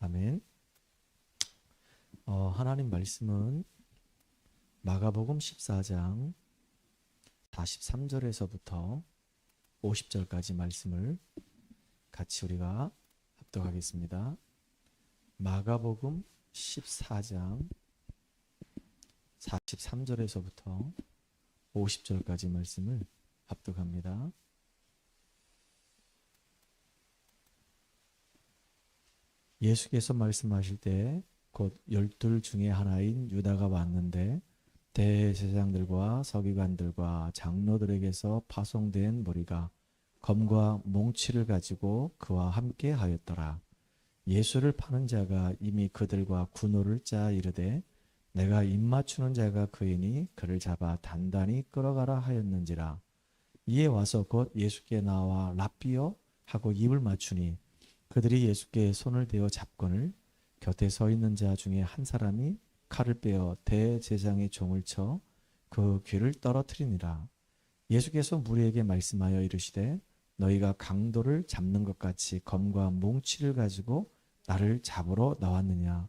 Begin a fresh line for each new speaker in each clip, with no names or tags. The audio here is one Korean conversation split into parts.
아멘. 하나님 말씀은 마가복음 14장 43절에서부터 50절까지 말씀을 같이 우리가 합독하겠습니다. 마가복음 14장 43절에서부터 50절까지 말씀을 합독합니다. 예수께서 말씀하실 때 곧 12 중에 하나인 유다가 왔는데 대제사장들과 서기관들과 장로들에게서 파송된 무리가 검과 몽치를 가지고 그와 함께 하였더라. 예수를 파는 자가 이미 그들과 군호를 짜 이르되 내가 입맞추는 자가 그이니 그를 잡아 단단히 끌어가라 하였는지라. 이에 와서 곧 예수께 나와 랍비여 하고 입을 맞추니 그들이 예수께 손을 대어 잡거늘 곁에 서 있는 자 중에 한 사람이 칼을 빼어 대제사장의 종을 쳐 그 귀를 떨어뜨리니라. 예수께서 무리에게 말씀하여 이르시되 너희가 강도를 잡는 것 같이 검과 몽치를 가지고 나를 잡으러 나왔느냐.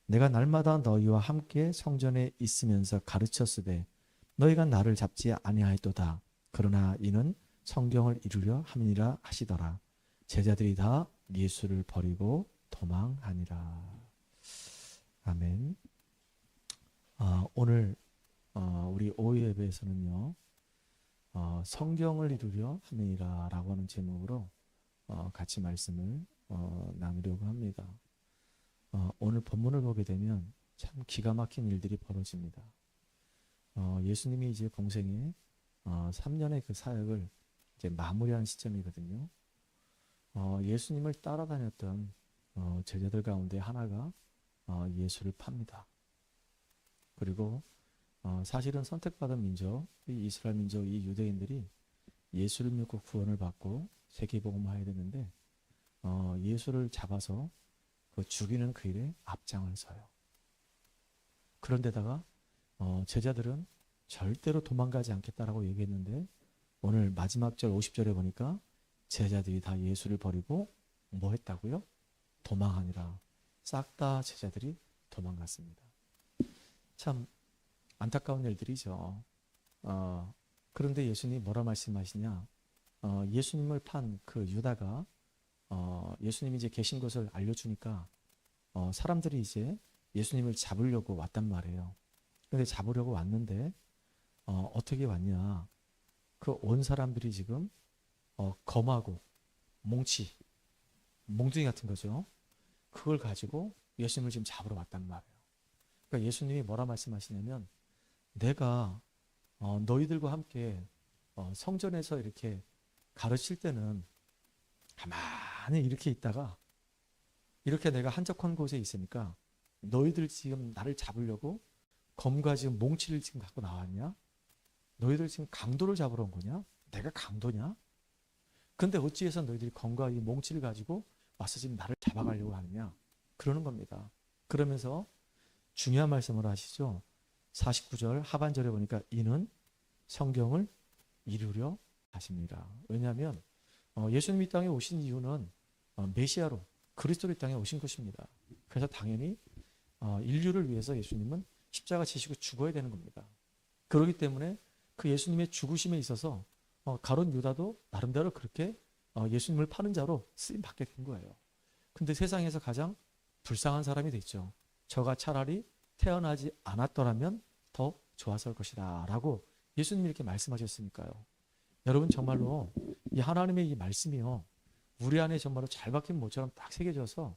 내가 날마다 너희와 함께 성전에 있으면서 가르쳤으되 너희가 나를 잡지 아니하였도다. 그러나 이는 성경을 이루려 함이니라 하시더라. 제자들이 다 예수를 버리고 도망하니라. 아멘. 오늘 우리 오후 예배에서는요, 성경을 이루려 함이니라 라고 하는 제목으로 같이 말씀을 나누려고 합니다. 오늘 본문을 보게 되면 참 기가 막힌 일들이 벌어집니다. 예수님이 이제 공생의 3년의 그 사역을 이제 마무리하는 시점이거든요. 예수님을 따라다녔던 제자들 가운데 하나가 예수를 팝니다. 그리고 사실은 선택받은 민족, 이 이스라엘 민족, 이 유대인들이 예수를 믿고 구원을 받고 세계복음화해야 되는데 예수를 잡아서 그 죽이는 그 일에 앞장을 서요. 그런데다가 제자들은 절대로 도망가지 않겠다라고 얘기했는데 오늘 마지막 절 50절에 보니까 제자들이 다 예수를 버리고 뭐 했다고요? 도망하니라. 싹 다 제자들이 도망갔습니다. 참 안타까운 일들이죠. 그런데 예수님이 뭐라 말씀하시냐? 예수님을 판 그 유다가 예수님이 이제 계신 것을 알려주니까 사람들이 이제 예수님을 잡으려고 왔단 말이에요. 근데 잡으려고 왔는데 어떻게 왔냐? 그 온 사람들이 지금 검하고 몽둥이 같은 거죠. 그걸 가지고 예수님을 지금 잡으러 왔단 말이에요. 그러니까 예수님이 뭐라 말씀하시냐면 내가 너희들과 함께 성전에서 이렇게 가르칠 때는 가만히 이렇게 있다가 이렇게 내가 한적한 곳에 있으니까 너희들 지금 나를 잡으려고 검과 지금 몽치를 지금 갖고 나왔냐? 너희들 지금 강도를 잡으러 온 거냐? 내가 강도냐? 근데 어찌해서 너희들이 검과 이 몽치를 가지고 와서 지금 나를 잡아가려고 하느냐? 그러는 겁니다. 그러면서 중요한 말씀을 하시죠. 49절 하반절에 보니까 이는 성경을 이루려 하십니다. 왜냐하면 예수님이 이 땅에 오신 이유는 메시아로 그리스도로 이 땅에 오신 것입니다. 그래서 당연히 인류를 위해서 예수님은 십자가 지시고 죽어야 되는 겁니다. 그렇기 때문에 그 예수님의 죽으심에 있어서 가룟 유다도 나름대로 그렇게 예수님을 파는 자로 쓰임받게 된 거예요. 근데 세상에서 가장 불쌍한 사람이 됐죠. 저가 차라리 태어나지 않았더라면 더 좋았을 것이다 라고 예수님이 이렇게 말씀하셨으니까요. 여러분 정말로 이 하나님의 이 말씀이요, 우리 안에 정말로 잘 박힌 못처럼 딱 새겨져서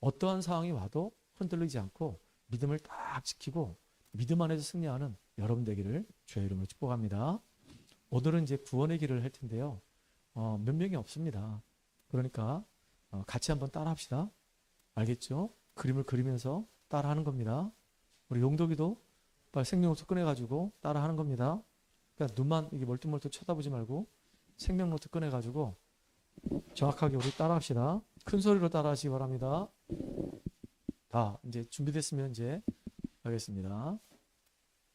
어떠한 상황이 와도 흔들리지 않고 믿음을 딱 지키고 믿음 안에서 승리하는 여러분 되기를 주의 이름으로 축복합니다. 오늘은 이제 구원의 길을 할 텐데요. 몇 명이 없습니다. 그러니까 같이 한번 따라 합시다. 알겠죠? 그림을 그리면서 따라 하는 겁니다. 우리 용덕이도 빨리 생명노트 꺼내가지고 따라 하는 겁니다. 그러니까 눈만 이게 멀뚱멀뚱 쳐다보지 말고 생명노트 꺼내가지고 정확하게 우리 따라 합시다. 큰 소리로 따라 하시기 바랍니다. 다 이제 준비됐으면 이제 하겠습니다.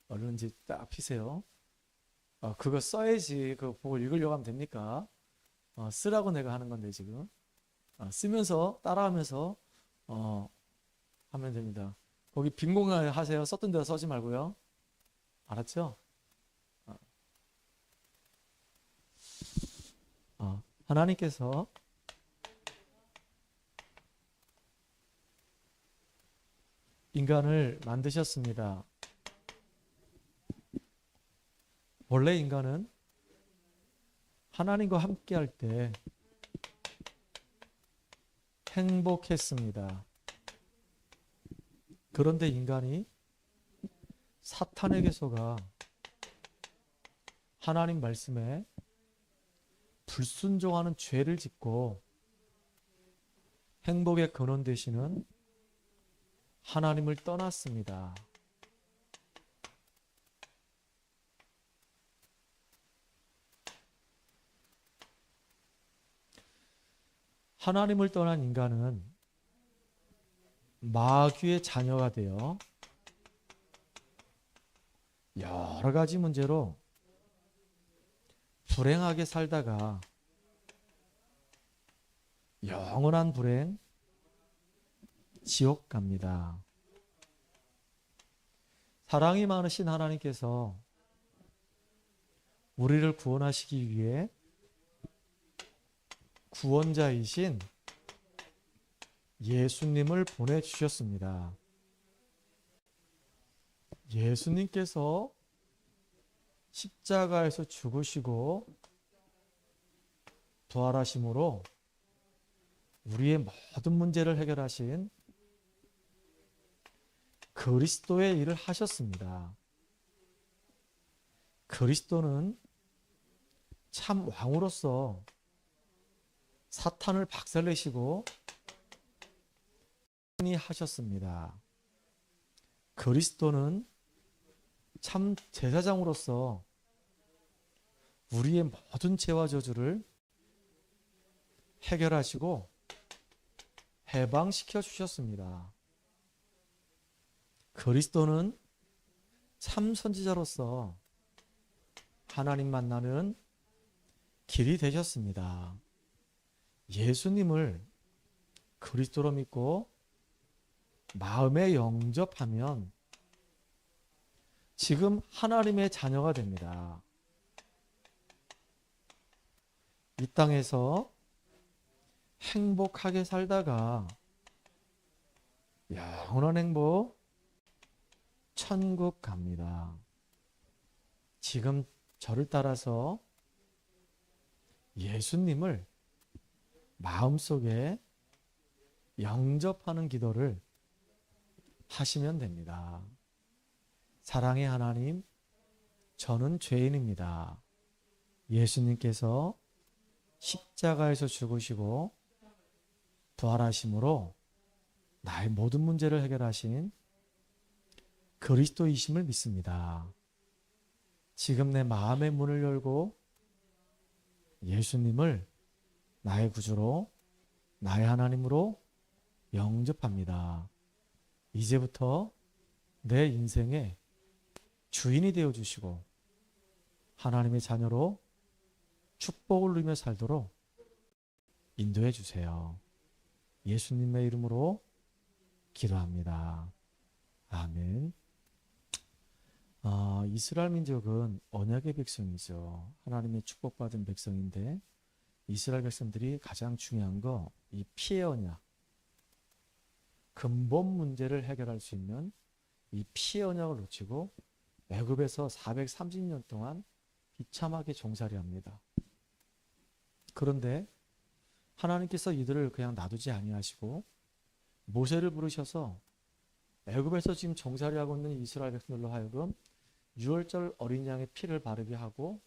얼른 이제 딱 피세요. 그거 써야지 그거 보고 읽으려고 하면 됩니까? 쓰라고 내가 하는 건데 지금 쓰면서 따라하면서 어, 하면 됩니다. 거기 빈 공간 하세요. 썼던 대로 써지 말고요. 알았죠? 어, 하나님께서 인간을 만드셨습니다. 원래 인간은 하나님과 함께 할 때 행복했습니다. 그런데 인간이 사탄에게서가 하나님 말씀에 불순종하는 죄를 짓고 행복의 근원 되시는 하나님을 떠났습니다. 하나님을 떠난 인간은 마귀의 자녀가 되어 여러 가지 문제로 불행하게 살다가 영원한 불행, 지옥 갑니다. 사랑이 많으신 하나님께서 우리를 구원하시기 위해 구원자이신 예수님을 보내주셨습니다. 예수님께서 십자가에서 죽으시고 부활하심으로 우리의 모든 문제를 해결하신 그리스도의 일을 하셨습니다. 그리스도는 참 왕으로서 사탄을 박살내시고 하셨습니다. 그리스도는 참 제사장으로서 우리의 모든 죄와 저주를 해결하시고 해방시켜 주셨습니다. 그리스도는 참 선지자로서 하나님 만나는 길이 되셨습니다. 예수님을 그리스도로 믿고 마음에 영접하면 지금 하나님의 자녀가 됩니다. 이 땅에서 행복하게 살다가 영원한 행복, 천국 갑니다. 지금 저를 따라서 예수님을 마음속에 영접하는 기도를 하시면 됩니다. 사랑의 하나님, 저는 죄인입니다. 예수님께서 십자가에서 죽으시고 부활하심으로 나의 모든 문제를 해결하신 그리스도이심을 믿습니다. 지금 내 마음의 문을 열고 예수님을 나의 구주로, 나의 하나님으로 영접합니다. 이제부터 내 인생의 주인이 되어주시고 하나님의 자녀로 축복을 누리며 살도록 인도해 주세요. 예수님의 이름으로 기도합니다. 아멘. 이스라엘 민족은 언약의 백성이죠. 하나님의 축복받은 백성인데 이스라엘 백성들이 가장 중요한 거 이 피해 언약, 근본 문제를 해결할 수 있는 이 피해 언약을 놓치고 애굽에서 430년 동안 비참하게 종살이합니다. 그런데 하나님께서 이들을 그냥 놔두지 아니하시고 모세를 부르셔서 애굽에서 지금 종살이하고 있는 이스라엘 백성들로 하여금 유월절 어린 양의 피를 바르게 하고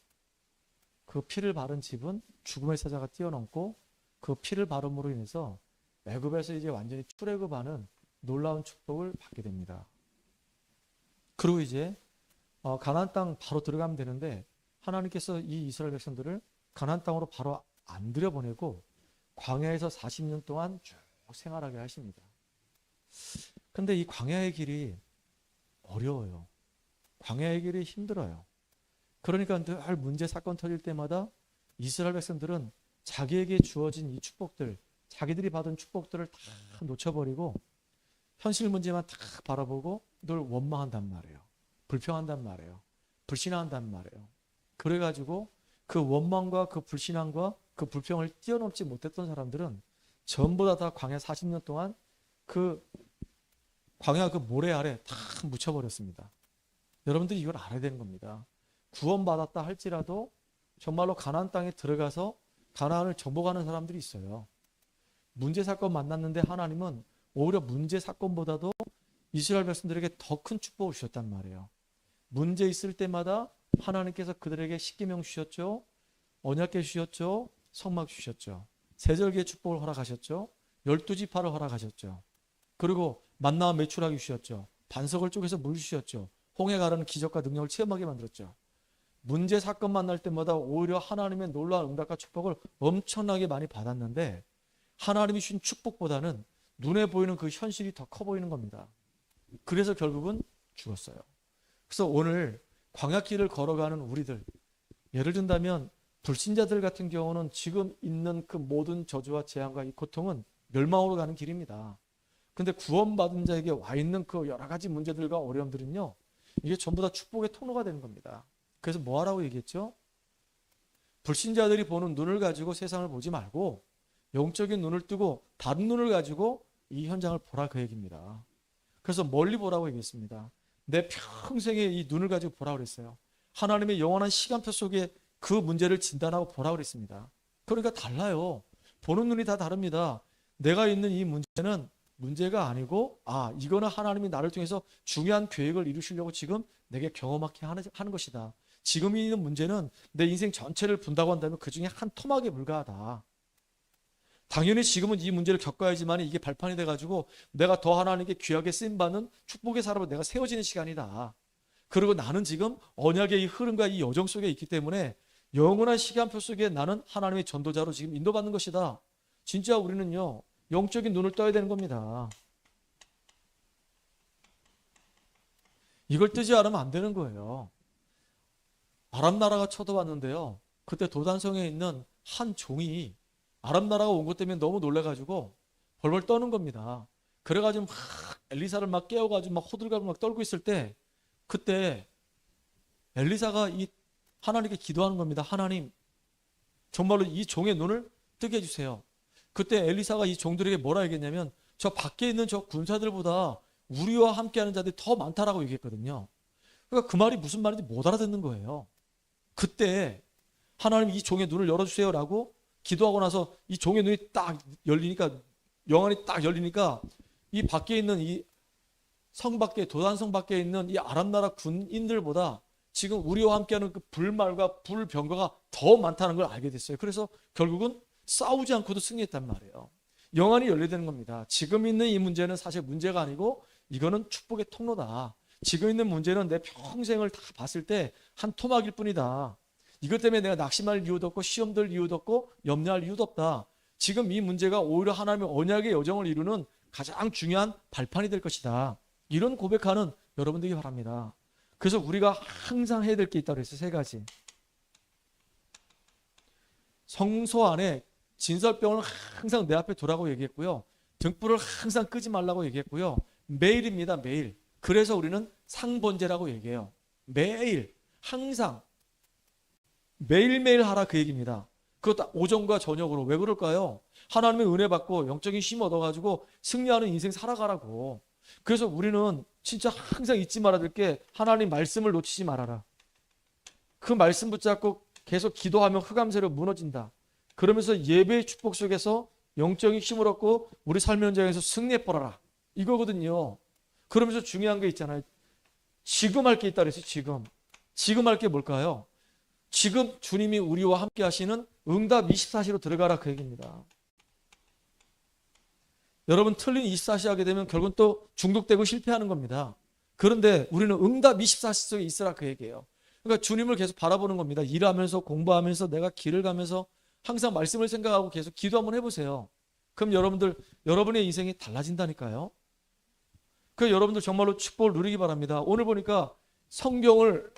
그 피를 바른 집은 죽음의 사자가 뛰어넘고 그 피를 바름으로 인해서 애굽에서 이제 완전히 출애굽하는 놀라운 축복을 받게 됩니다. 그리고 이제 가나안 땅 바로 들어가면 되는데 하나님께서 이 이스라엘 백성들을 가나안 땅으로 바로 안 들여보내고 광야에서 40년 동안 쭉 생활하게 하십니다. 근데 이 광야의 길이 어려워요. 광야의 길이 힘들어요. 그러니까 늘 문제 사건 터질 때마다 이스라엘 백성들은 자기에게 주어진 이 축복들, 자기들이 받은 축복들을 다 놓쳐버리고 현실 문제만 다 바라보고 늘 원망한단 말이에요. 불평한단 말이에요. 불신한단 말이에요. 그래가지고 그 원망과 그 불신함과 그 불평을 뛰어넘지 못했던 사람들은 전부 다 광야 40년 동안 그 광야 그 모래 아래 다 묻혀버렸습니다. 여러분들이 이걸 알아야 되는 겁니다. 구원받았다 할지라도 정말로 가나안 땅에 들어가서 가나안을 정복하는 사람들이 있어요. 문제 사건 만났는데 하나님은 오히려 문제 사건보다도 이스라엘 백성들에게 더 큰 축복을 주셨단 말이에요. 문제 있을 때마다 하나님께서 그들에게 십계명 주셨죠. 언약궤 주셨죠. 성막 주셨죠. 세절기의 축복을 허락하셨죠. 12지파를 허락하셨죠. 그리고 만나와 메추라기 주셨죠. 반석을 쪼개서 물 주셨죠. 홍해 가르는 기적과 능력을 체험하게 만들었죠. 문제 사건 만날 때마다 오히려 하나님의 놀라운 응답과 축복을 엄청나게 많이 받았는데 하나님이 주신 축복보다는 눈에 보이는 그 현실이 더 커 보이는 겁니다. 그래서 결국은 죽었어요. 그래서 오늘 광야길을 걸어가는 우리들, 예를 든다면 불신자들 같은 경우는 지금 있는 그 모든 저주와 재앙과 이 고통은 멸망으로 가는 길입니다. 근데 구원받은 자에게 와 있는 그 여러 가지 문제들과 어려움들은요, 이게 전부 다 축복의 통로가 되는 겁니다. 그래서 뭐 하라고 얘기했죠? 불신자들이 보는 눈을 가지고 세상을 보지 말고 영적인 눈을 뜨고 다른 눈을 가지고 이 현장을 보라 그 얘기입니다. 그래서 멀리 보라고 얘기했습니다. 내 평생의 이 눈을 가지고 보라고 그랬어요. 하나님의 영원한 시간표 속에 그 문제를 진단하고 보라고 그랬습니다. 그러니까 달라요. 보는 눈이 다 다릅니다. 내가 있는 이 문제는 문제가 아니고 이거는 하나님이 나를 통해서 중요한 계획을 이루시려고 지금 내게 경험하게 하는 것이다. 지금 있는 문제는 내 인생 전체를 분다고 한다면 그 중에 한 토막에 불과하다. 당연히 지금은 이 문제를 겪어야지만 이게 발판이 돼가지고 내가 더 하나님께 귀하게 쓰임받는 축복의 사람으로 내가 세워지는 시간이다. 그리고 나는 지금 언약의 이 흐름과 이 여정 속에 있기 때문에 영원한 시간표 속에 나는 하나님의 전도자로 지금 인도받는 것이다. 진짜 우리는요, 영적인 눈을 떠야 되는 겁니다. 이걸 뜨지 않으면 안 되는 거예요. 아람 나라가 쳐들어왔는데요. 그때 도단성에 있는 한 종이 아람 나라가 온 것 때문에 너무 놀라가지고 벌벌 떠는 겁니다. 그래가지고 막 엘리사를 막 깨워가지고 막 호들갑을 막 떨고 있을 때 그때 엘리사가 이 하나님께 기도하는 겁니다. 하나님, 정말로 이 종의 눈을 뜨게 해주세요. 그때 엘리사가 이 종들에게 뭐라 얘기했냐면 저 밖에 있는 저 군사들보다 우리와 함께하는 자들이 더 많다라고 얘기했거든요. 그러니까 그 말이 무슨 말인지 못 알아듣는 거예요. 그때 하나님 이 종의 눈을 열어주세요라고 기도하고 나서 이 종의 눈이 딱 열리니까, 영안이 딱 열리니까 이 밖에 있는 이 성 밖에, 도단성 밖에 있는 이 아람 나라 군인들보다 지금 우리와 함께하는 그 불말과 불병거가 더 많다는 걸 알게 됐어요. 그래서 결국은 싸우지 않고도 승리했단 말이에요. 영안이 열리는 겁니다. 지금 있는 이 문제는 사실 문제가 아니고 이거는 축복의 통로다. 지금 있는 문제는 내 평생을 다 봤을 때 한 토막일 뿐이다. 이것 때문에 내가 낙심할 이유도 없고 시험 들 이유도 없고 염려할 이유도 없다. 지금 이 문제가 오히려 하나님의 언약의 여정을 이루는 가장 중요한 발판이 될 것이다. 이런 고백하는 여러분들이 바랍니다. 그래서 우리가 항상 해야 될 게 있다고 했어요. 3가지. 성소 안에 진설병을 항상 내 앞에 두라고 얘기했고요. 등불을 항상 끄지 말라고 얘기했고요. 매일입니다. 매일. 그래서 우리는 상번제라고 얘기해요. 매일, 항상, 매일매일 하라 그 얘기입니다. 그것도 오전과 저녁으로. 왜 그럴까요? 하나님의 은혜 받고 영적인 힘 얻어가지고 승리하는 인생 살아가라고. 그래서 우리는 진짜 항상 잊지 말아야 될 게 하나님 말씀을 놓치지 말아라. 그 말씀 붙잡고 계속 기도하면 흑암새로 무너진다. 그러면서 예배의 축복 속에서 영적인 힘을 얻고 우리 삶의 현장에서 승리해버려라. 이거거든요. 그러면서 중요한 게 있잖아요. 지금 할 게 있다 그랬어요. 지금 할 게 뭘까요? 지금 주님이 우리와 함께 하시는 응답 24시로 들어가라 그 얘기입니다. 여러분 틀린 24시 하게 되면 결국은 또 중독되고 실패하는 겁니다. 그런데 우리는 응답 24시 속에 있으라 그 얘기예요. 그러니까 주님을 계속 바라보는 겁니다. 일하면서 공부하면서 내가 길을 가면서 항상 말씀을 생각하고 계속 기도 한번 해보세요. 그럼 여러분의 인생이 달라진다니까요. 그래서 여러분들 정말로 축복을 누리기 바랍니다. 오늘 보니까 성경을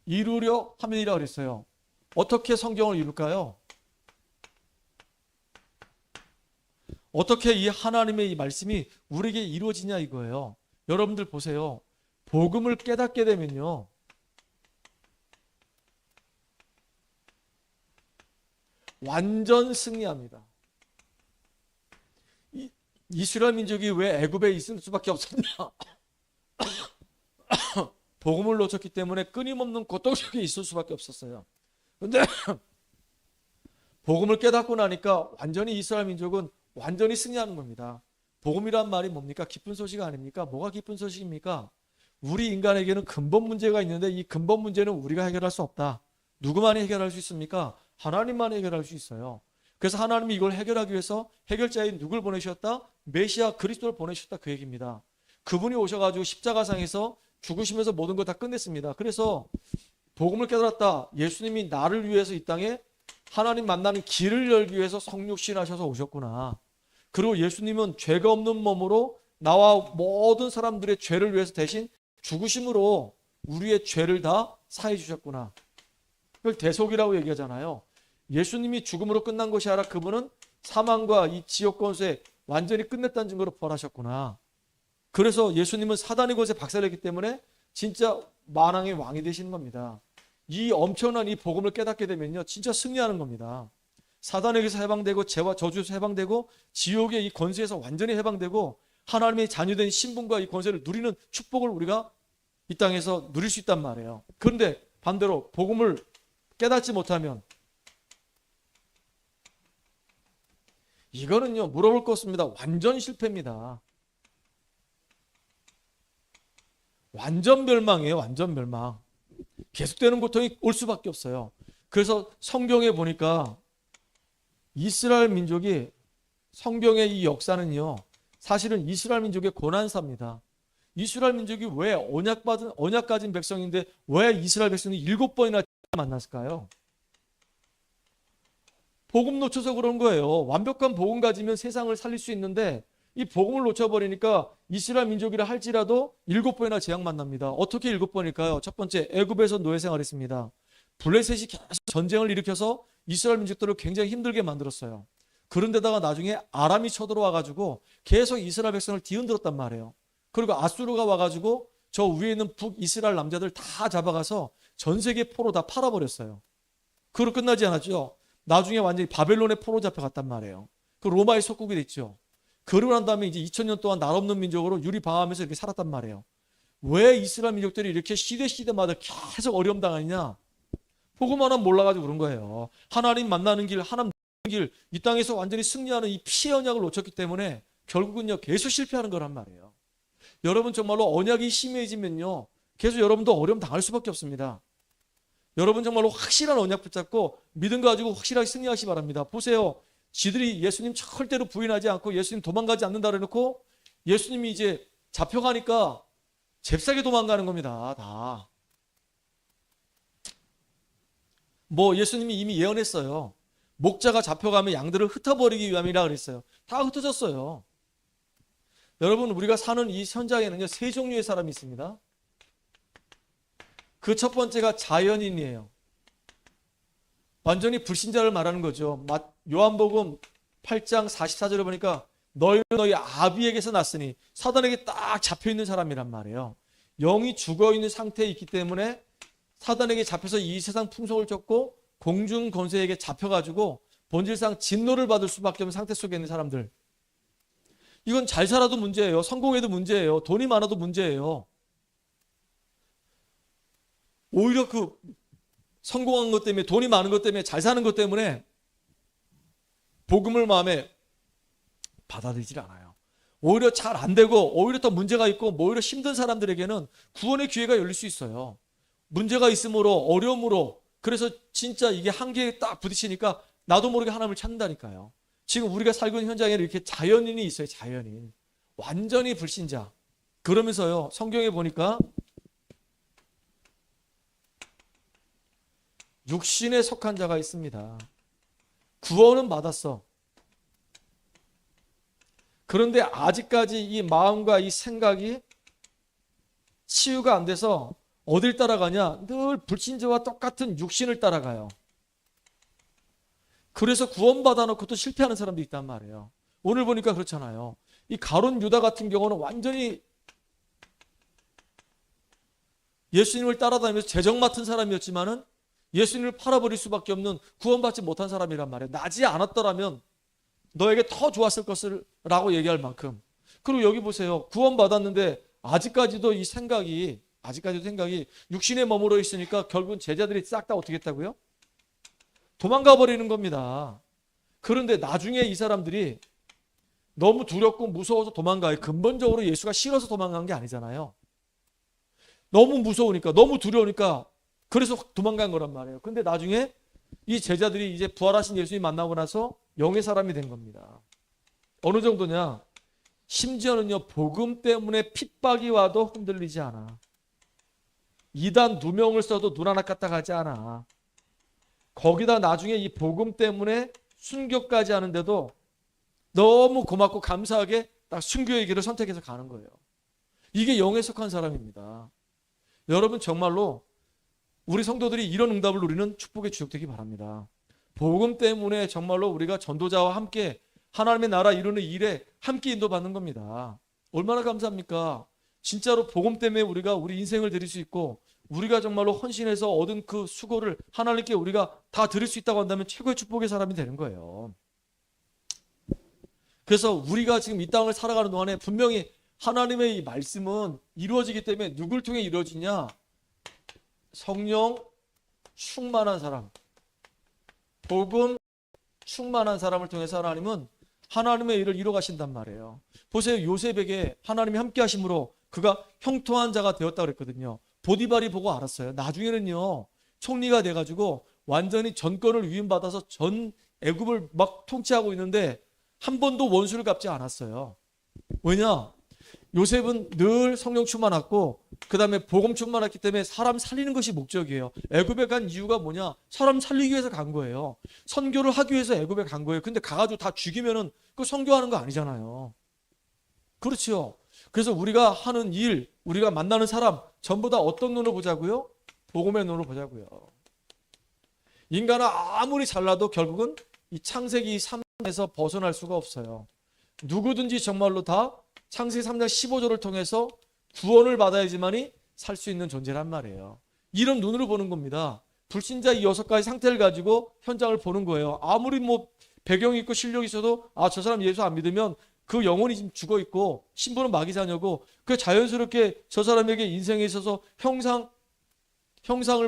이루려 함이라 그랬어요. 어떻게 성경을 이룰까요? 어떻게 이 하나님의 이 말씀이 우리에게 이루어지냐 이거예요. 여러분들 보세요. 복음을 깨닫게 되면요, 완전 승리합니다. 이스라엘 민족이 왜 애굽에 있을 수밖에 없었냐? 복음을 놓쳤기 때문에 끊임없는 고통 속에 있을 수밖에 없었어요. 그런데 복음을 깨닫고 나니까 완전히 이스라엘 민족은 완전히 승리하는 겁니다. 복음이란 말이 뭡니까? 기쁜 소식 아닙니까? 뭐가 기쁜 소식입니까? 우리 인간에게는 근본 문제가 있는데 이 근본 문제는 우리가 해결할 수 없다. 누구만이 해결할 수 있습니까? 하나님만 해결할 수 있어요. 그래서 하나님이 이걸 해결하기 위해서 해결자인 누굴 보내셨다? 메시아 그리스도를 보내셨다, 그 얘기입니다. 그분이 오셔가지고 십자가상에서 죽으시면서 모든 걸 다 끝냈습니다. 그래서 복음을 깨달았다. 예수님이 나를 위해서 이 땅에 하나님 만나는 길을 열기 위해서 성육신하셔서 오셨구나. 그리고 예수님은 죄가 없는 몸으로 나와 모든 사람들의 죄를 위해서 대신 죽으심으로 우리의 죄를 다 사해 주셨구나. 그걸 대속이라고 얘기하잖아요. 예수님이 죽음으로 끝난 것이 아니라 그분은 사망과 이 지옥 권세 완전히 끝냈다는 증거로 부활하셨구나. 그래서 예수님은 사단의 것에 박살냈기 때문에 진짜 만왕의 왕이 되시는 겁니다. 이 엄청난 이 복음을 깨닫게 되면요, 진짜 승리하는 겁니다. 사단에게서 해방되고 죄와 저주에서 해방되고 지옥의 이 권세에서 완전히 해방되고 하나님의 자녀된 신분과 이 권세를 누리는 축복을 우리가 이 땅에서 누릴 수 있단 말이에요. 그런데 반대로 복음을 깨닫지 못하면 이거는요, 물어볼 거 없습니다. 완전 실패입니다. 완전 멸망이에요. 완전 멸망. 계속되는 고통이 올 수밖에 없어요. 그래서 성경에 보니까 이스라엘 민족이, 성경의 이 역사는요, 사실은 이스라엘 민족의 고난사입니다. 이스라엘 민족이 왜 언약 가진 백성인데 왜 이스라엘 백성이 7번이나 만났을까요? 복음 놓쳐서 그런 거예요. 완벽한 복음 가지면 세상을 살릴 수 있는데 이 복음을 놓쳐버리니까 이스라엘 민족이라 할지라도 7번이나 재앙 만납니다. 어떻게 7번일까요? 첫 번째, 애굽에서 노예 생활했습니다. 블레셋이 계속 전쟁을 일으켜서 이스라엘 민족들을 굉장히 힘들게 만들었어요. 그런데다가 나중에 아람이 쳐들어와가지고 계속 이스라엘 백성을 뒤흔들었단 말이에요. 그리고 아수르가 와가지고 저 위에 있는 북이스라엘 남자들 다 잡아가서 전 세계 포로 다 팔아버렸어요. 그로 끝나지 않았죠. 나중에 완전히 바벨론의 포로 잡혀갔단 말이에요. 그 로마의 속국이 됐죠. 그러고 난 다음에 이제 2000년 동안 날 없는 민족으로 유리방황하면서 이렇게 살았단 말이에요. 왜 이스라엘 민족들이 이렇게 시대마다 계속 어려움 당하느냐? 복음 하나 몰라가지고 그런 거예요. 하나님 만나는 길, 하나님 길, 이 땅에서 완전히 승리하는 이 피의 언약을 놓쳤기 때문에 결국은요, 계속 실패하는 거란 말이에요. 여러분 정말로 언약이 심해지면요, 계속 여러분도 어려움 당할 수밖에 없습니다. 여러분 정말로 확실한 언약 붙잡고 믿음 가지고 확실하게 승리하시기 바랍니다. 보세요. 지들이 예수님 절대로 부인하지 않고 예수님 도망가지 않는다 그래놓고 예수님이 이제 잡혀가니까 잽싸게 도망가는 겁니다. 다. 뭐 예수님이 이미 예언했어요. 목자가 잡혀가면 양들을 흩어버리기 위함이라 그랬어요. 다 흩어졌어요. 여러분, 우리가 사는 이 현장에는요, 세 종류의 사람이 있습니다. 그 첫 번째가 자연인이에요. 완전히 불신자를 말하는 거죠. 요한복음 8장 44절에 보니까 너희는 너희 아비에게서 났으니, 사단에게 딱 잡혀있는 사람이란 말이에요. 영이 죽어있는 상태에 있기 때문에 사단에게 잡혀서 이 세상 풍속을 쫓고 공중 권세에게 잡혀가지고 본질상 진노를 받을 수밖에 없는 상태 속에 있는 사람들. 이건 잘 살아도 문제예요. 성공해도 문제예요. 돈이 많아도 문제예요. 오히려 그 성공한 것 때문에, 돈이 많은 것 때문에, 잘 사는 것 때문에 복음을 마음에 받아들이질 않아요. 오히려 잘 안 되고 오히려 더 문제가 있고 오히려 힘든 사람들에게는 구원의 기회가 열릴 수 있어요. 문제가 있으므로, 어려움으로. 그래서 진짜 이게 한계에 딱 부딪히니까 나도 모르게 하나님을 찾는다니까요. 지금 우리가 살고 있는 현장에 이렇게 자연인이 있어요. 자연인. 완전히 불신자. 그러면서요, 성경에 보니까 육신에 속한 자가 있습니다. 구원은 받았어. 그런데 아직까지 이 마음과 이 생각이 치유가 안 돼서 어딜 따라가냐? 늘 불신자와 똑같은 육신을 따라가요. 그래서 구원받아 놓고도 실패하는 사람도 있단 말이에요. 오늘 보니까 그렇잖아요. 이 가룟 유다 같은 경우는 완전히 예수님을 따라다니면서 재정 맡은 사람이었지만은 예수님을 팔아버릴 수밖에 없는 구원받지 못한 사람이란 말이에요. 나지 않았더라면 너에게 더 좋았을 것을 라고 얘기할 만큼. 그리고 여기 보세요. 구원받았는데 아직까지도 생각이 육신에 머물러 있으니까 결국은 제자들이 싹 다 어떻게 했다고요? 도망가 버리는 겁니다. 그런데 나중에 이 사람들이 너무 두렵고 무서워서 도망가요. 근본적으로 예수가 싫어서 도망간 게 아니잖아요. 너무 무서우니까, 너무 두려우니까 그래서 도망간 거란 말이에요. 근데 나중에 이 제자들이 이제 부활하신 예수님 만나고 나서 영의 사람이 된 겁니다. 어느 정도냐? 심지어는요, 복음 때문에 핍박이 와도 흔들리지 않아. 이단 누명을 써도 눈 하나 까딱하지 않아. 거기다 나중에 이 복음 때문에 순교까지 하는데도 너무 고맙고 감사하게 딱 순교의 길을 선택해서 가는 거예요. 이게 영에 속한 사람입니다. 여러분 정말로 우리 성도들이 이런 응답을 누리는 축복의 주역 되기 바랍니다. 복음 때문에 정말로 우리가 전도자와 함께 하나님의 나라 이루는 일에 함께 인도받는 겁니다. 얼마나 감사합니까? 진짜로 복음 때문에 우리가 우리 인생을 드릴 수 있고 우리가 정말로 헌신해서 얻은 그 수고를 하나님께 우리가 다 드릴 수 있다고 한다면 최고의 축복의 사람이 되는 거예요. 그래서 우리가 지금 이 땅을 살아가는 동안에 분명히 하나님의 이 말씀은 이루어지기 때문에 누굴 통해 이루어지냐? 성령 충만한 사람, 복음 충만한 사람을 통해서 하나님은 하나님의 일을 이루어 가신단 말이에요. 보세요. 요셉에게 하나님이 함께 하심으로 그가 형통한 자가 되었다고 그랬거든요. 보디발이 보고 알았어요. 나중에는요, 총리가 돼가지고 완전히 전권을 위임받아서 전 애굽을 막 통치하고 있는데 한 번도 원수를 갚지 않았어요. 왜냐? 요셉은 늘 성령 충만했고 그 다음에 복음 충만했기 때문에 사람 살리는 것이 목적이에요. 애굽에 간 이유가 뭐냐? 사람 살리기 위해서 간 거예요. 선교를 하기 위해서 애굽에 간 거예요. 근데 가가지고 다 죽이면은 그 선교하는 거 아니잖아요. 그렇죠. 그래서 우리가 하는 일, 우리가 만나는 사람 전부 다 어떤 눈으로 보자고요? 복음의 눈으로 보자고요. 인간은 아무리 잘나도 결국은 이 창세기 3장에서 벗어날 수가 없어요. 누구든지 정말로 다 창세기 3장 15절을 통해서 구원을 받아야지만이 살 수 있는 존재란 말이에요. 이런 눈으로 보는 겁니다. 불신자 이 6가지 상태를 가지고 현장을 보는 거예요. 아무리 뭐 배경이 있고 실력이 있어도 저 사람 예수 안 믿으면 그 영혼이 지금 죽어 있고 신부는 마귀 자녀고 그 자연스럽게 저 사람에게 인생에 있어서 형상을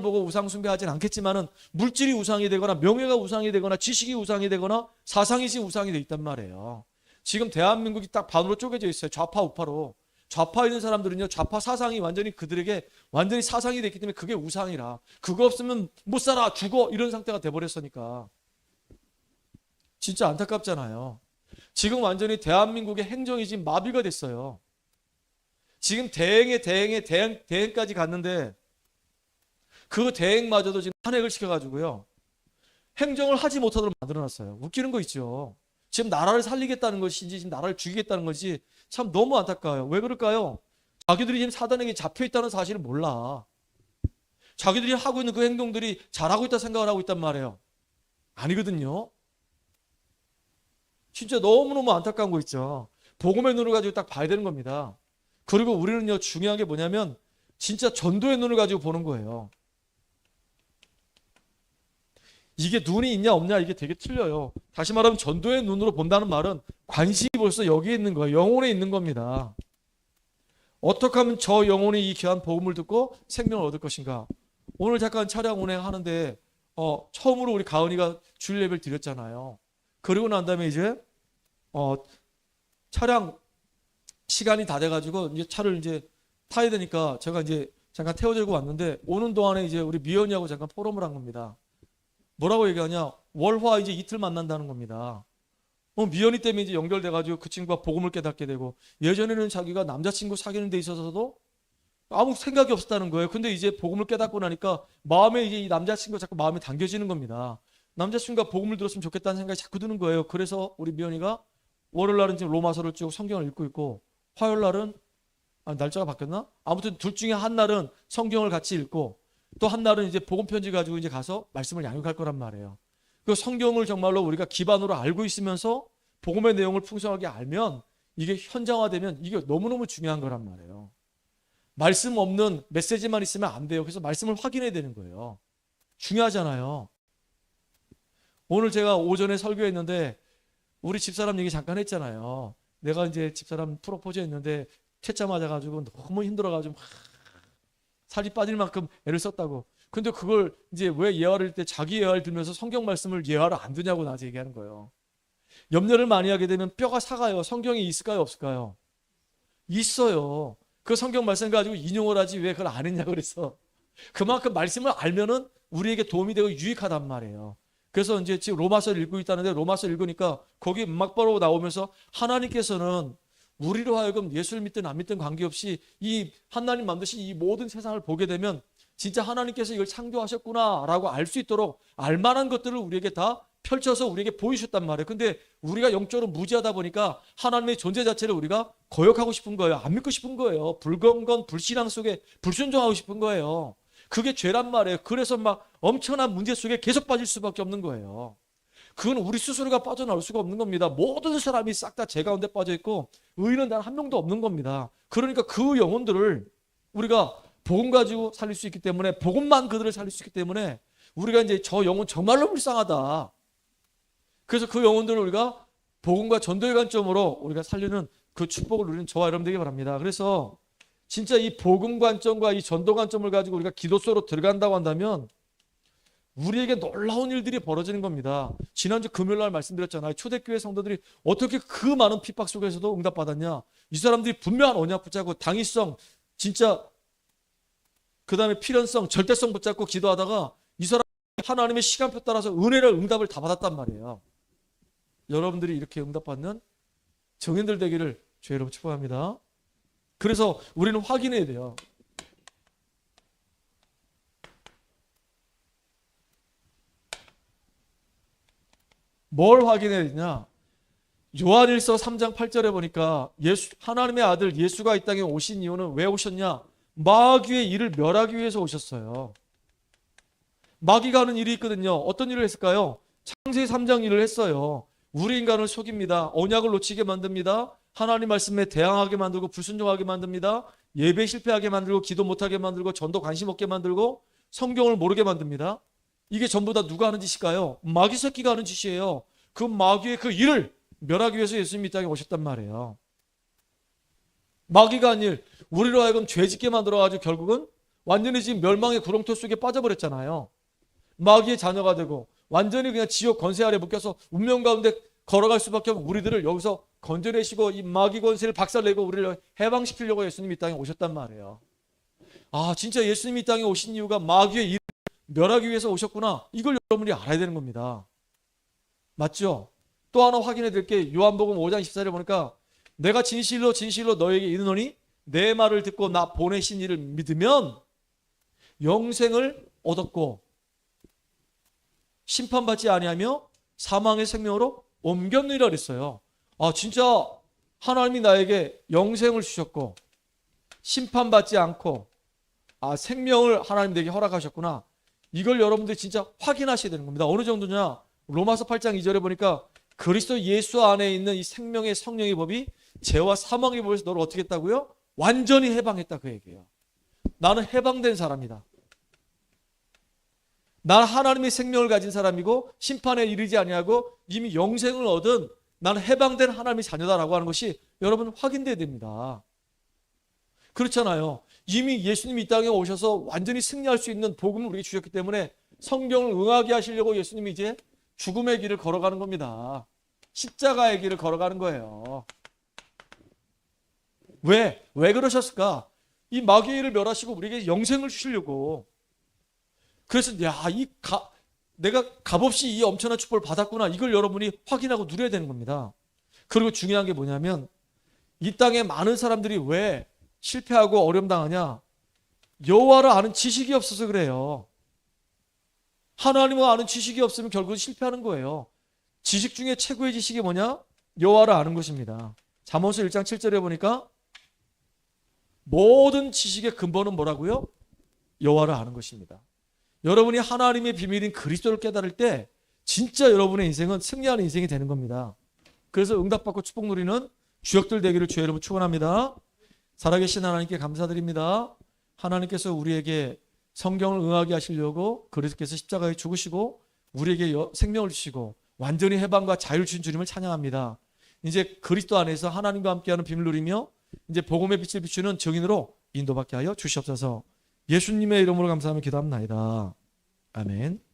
보고 우상 숭배하진 않겠지만은 물질이 우상이 되거나 명예가 우상이 되거나 지식이 우상이 되거나 사상이 지금 우상이 돼 있단 말이에요. 지금 대한민국이 딱 반으로 쪼개져 있어요. 좌파 우파로. 좌파에 있는 사람들은요, 좌파 사상이 완전히 그들에게 완전히 사상이 됐기 때문에 그게 우상이라. 그거 없으면 못 살아, 죽어, 이런 상태가 돼버렸으니까. 진짜 안타깝잖아요. 지금 완전히 대한민국의 행정이 지금 마비가 됐어요. 지금 대행까지 갔는데 그 대행마저도 지금 탄핵을 시켜가지고요, 행정을 하지 못하도록 만들어놨어요. 웃기는 거 있죠. 지금 나라를 살리겠다는 것인지 지금 나라를 죽이겠다는 것이 참 너무 안타까워요. 왜 그럴까요? 자기들이 지금 사단에게 잡혀있다는 사실을 몰라. 자기들이 하고 있는 그 행동들이 잘하고 있다 생각을 하고 있단 말이에요. 아니거든요. 진짜 너무너무 안타까운 거 있죠. 복음의 눈을 가지고 딱 봐야 되는 겁니다. 그리고 우리는요, 중요한 게 뭐냐면 진짜 전도의 눈을 가지고 보는 거예요. 이게 눈이 있냐 없냐 이게 되게 틀려요. 다시 말하면 전도의 눈으로 본다는 말은 관심이 벌써 여기에 있는 거예요. 영혼에 있는 겁니다. 어떻게 하면 저 영혼이 이 귀한 복음을 듣고 생명을 얻을 것인가. 오늘 잠깐 차량 운행하는데 처음으로 우리 가은이가 주일 예배를 드렸잖아요. 그리고 난 다음에 이제 차량 시간이 다 돼가지고 이제 차를 이제 타야 되니까 제가 이제 잠깐 태워드리고 왔는데 오는 동안에 이제 우리 미연이하고 잠깐 포럼을 한 겁니다. 뭐라고 얘기하냐? 월화 이제 이틀 만난다는 겁니다. 미연이 때문에 이제 연결돼가지고 그 친구가 복음을 깨닫게 되고, 예전에는 자기가 남자친구 사귀는 데 있어서도 아무 생각이 없었다는 거예요. 근데 이제 복음을 깨닫고 나니까 마음에 이제 이 남자친구가 자꾸 마음에 당겨지는 겁니다. 남자친구가 복음을 들었으면 좋겠다는 생각이 자꾸 드는 거예요. 그래서 우리 미연이가 월요일 날은 지금 로마서를 쭉 성경을 읽고 있고, 화요일 날은 날짜가 바뀌었나? 아무튼 둘 중에 한 날은 성경을 같이 읽고, 또 한 날은 이제 복음 편지 가지고 이제 가서 말씀을 양육할 거란 말이에요. 그 성경을 정말로 우리가 기반으로 알고 있으면서 복음의 내용을 풍성하게 알면 이게 현장화되면 이게 너무너무 중요한 거란 말이에요. 말씀 없는 메시지만 있으면 안 돼요. 그래서 말씀을 확인해야 되는 거예요. 중요하잖아요. 오늘 제가 오전에 설교했는데 우리 집사람 얘기 잠깐 했잖아요. 내가 이제 집사람 프로포즈 했는데 퇴짜 맞아가지고 너무 힘들어가지고 살이 빠질 만큼 애를 썼다고. 근데 그걸 이제 왜 예화를 때 자기 예화를 들면서 성경 말씀을 예화를 안 드냐고 나한테 얘기하는 거예요. 염려를 많이 하게 되면 뼈가 사가요. 성경에 있을까요? 없을까요? 있어요. 그 성경 말씀 가지고 인용을 하지 왜 그걸 안 했냐 그래서. 그만큼 말씀을 알면은 우리에게 도움이 되고 유익하단 말이에요. 그래서 이제 지금 로마서를 읽고 있다는데 로마서 읽으니까 거기 막바로 나오면서 하나님께서는 우리로 하여금 예수를 믿든 안 믿든 관계없이 이 하나님 만드신 이 모든 세상을 보게 되면 진짜 하나님께서 이걸 창조하셨구나라고 알 수 있도록 알만한 것들을 우리에게 다 펼쳐서 우리에게 보여주셨단 말이에요. 근데 우리가 영적으로 무지하다 보니까 하나님의 존재 자체를 우리가 거역하고 싶은 거예요. 안 믿고 싶은 거예요. 불건건 불신앙 속에 불순종하고 싶은 거예요. 그게 죄란 말이에요. 그래서 막 엄청난 문제 속에 계속 빠질 수밖에 없는 거예요. 그건 우리 스스로가 빠져나올 수가 없는 겁니다. 모든 사람이 싹 다 죄 가운데 빠져 있고 의인은 단 한 명도 없는 겁니다. 그러니까 그 영혼들을 우리가 복음 가지고 살릴 수 있기 때문에 복음만 그들을 살릴 수 있기 때문에 우리가 이제 저 영혼 정말로 불쌍하다. 그래서 그 영혼들을 우리가 복음과 전도의 관점으로 우리가 살리는 그 축복을 누리는 저와 여러분 되기 바랍니다. 그래서 진짜 이 복음 관점과 이 전도 관점을 가지고 우리가 기도 속으로 들어간다고 한다면 우리에게 놀라운 일들이 벌어지는 겁니다. 지난주 금요일 날 말씀드렸잖아요. 초대교회 성도들이 어떻게 그 많은 핍박 속에서도 응답받았냐. 이 사람들이 분명한 언약 붙잡고 당위성, 진짜 그 다음에 필연성, 절대성 붙잡고 기도하다가 이 사람이 하나님의 시간표 따라서 은혜를 응답을 다 받았단 말이에요. 여러분들이 이렇게 응답받는 정인들 되기를 주의 이름으로 축복합니다. 그래서 우리는 확인해야 돼요. 뭘 확인해야 되냐? 요한일서 3장 8절에 보니까 하나님의 아들 예수가 이 땅에 오신 이유는 왜 오셨냐? 마귀의 일을 멸하기 위해서 오셨어요. 마귀가 하는 일이 있거든요. 어떤 일을 했을까요? 창세기 3장 일을 했어요. 우리 인간을 속입니다. 언약을 놓치게 만듭니다. 하나님 말씀에 대항하게 만들고 불순종하게 만듭니다. 예배 실패하게 만들고 기도 못하게 만들고 전도 관심 없게 만들고 성경을 모르게 만듭니다. 이게 전부 다 누가 하는 짓일까요? 마귀 새끼가 하는 짓이에요. 그 마귀의 그 일을 멸하기 위해서 예수님이 이 땅에 오셨단 말이에요. 마귀가 한 일, 우리로 하여금 죄짓게 만들어가지고 결국은 완전히 지금 멸망의 구렁토 속에 빠져버렸잖아요. 마귀의 자녀가 되고 완전히 그냥 지옥 권세 아래 묶여서 운명 가운데 걸어갈 수밖에 없는 우리들을 여기서 건져내시고 이 마귀 권세를 박살내고 우리를 해방시키려고 예수님이 이 땅에 오셨단 말이에요. 아, 진짜 예수님이 이 땅에 오신 이유가 마귀의 일을 멸하기 위해서 오셨구나. 이걸 여러분이 알아야 되는 겁니다. 맞죠? 또 하나 확인해 드릴게. 요한복음 5장 14절에 보니까 내가 진실로 진실로 너에게 이르노니 내 말을 듣고 나 보내신 이를 믿으면 영생을 얻었고 심판받지 아니하며 사망의 생명으로 옮겼느니라 그랬어요. 아, 진짜 하나님이 나에게 영생을 주셨고 심판받지 않고 생명을 하나님 내게 허락하셨구나. 이걸 여러분들이 진짜 확인하셔야 되는 겁니다. 어느 정도냐? 로마서 8장 2절에 보니까 그리스도 예수 안에 있는 이 생명의 성령의 법이 죄와 사망의 법에서 너를 어떻게 했다고요? 완전히 해방했다 그 얘기예요. 나는 해방된 사람이다. 나는 하나님의 생명을 가진 사람이고 심판에 이르지 아니하고 이미 영생을 얻은 나는 해방된 하나님의 자녀다라고 하는 것이 여러분 확인돼야 됩니다. 그렇잖아요. 이미 예수님이 이 땅에 오셔서 완전히 승리할 수 있는 복음을 우리에게 주셨기 때문에 성경을 응하게 하시려고 예수님이 이제 죽음의 길을 걸어가는 겁니다. 십자가의 길을 걸어가는 거예요. 왜 그러셨을까? 이 마귀의 일을 멸하시고 우리에게 영생을 주시려고. 그래서 내가 값없이 이 엄청난 축복을 받았구나. 이걸 여러분이 확인하고 누려야 되는 겁니다. 그리고 중요한 게 뭐냐면 이 땅에 많은 사람들이 왜 실패하고 어려움 당하냐? 여호와를 아는 지식이 없어서 그래요. 하나님을 아는 지식이 없으면 결국은 실패하는 거예요. 지식 중에 최고의 지식이 뭐냐? 여호와를 아는 것입니다. 잠언서 1장 7절에 보니까 모든 지식의 근본은 뭐라고요? 여호와를 아는 것입니다. 여러분이 하나님의 비밀인 그리스도를 깨달을 때 진짜 여러분의 인생은 승리하는 인생이 되는 겁니다. 그래서 응답받고 축복 누리는 주역들 되기를 주의 이름으로 축원합니다. 살아계신 하나님께 감사드립니다. 하나님께서 우리에게 성경을 응하게 하시려고 그리스도께서 십자가에 죽으시고 우리에게 생명을 주시고 완전히 해방과 자유를 주신 주님을 찬양합니다. 이제 그리스도 안에서 하나님과 함께하는 비밀을 누리며 이제 복음의 빛을 비추는 증인으로 인도받게 하여 주시옵소서. 예수님의 이름으로 감사하며 기도합나이다. 아멘.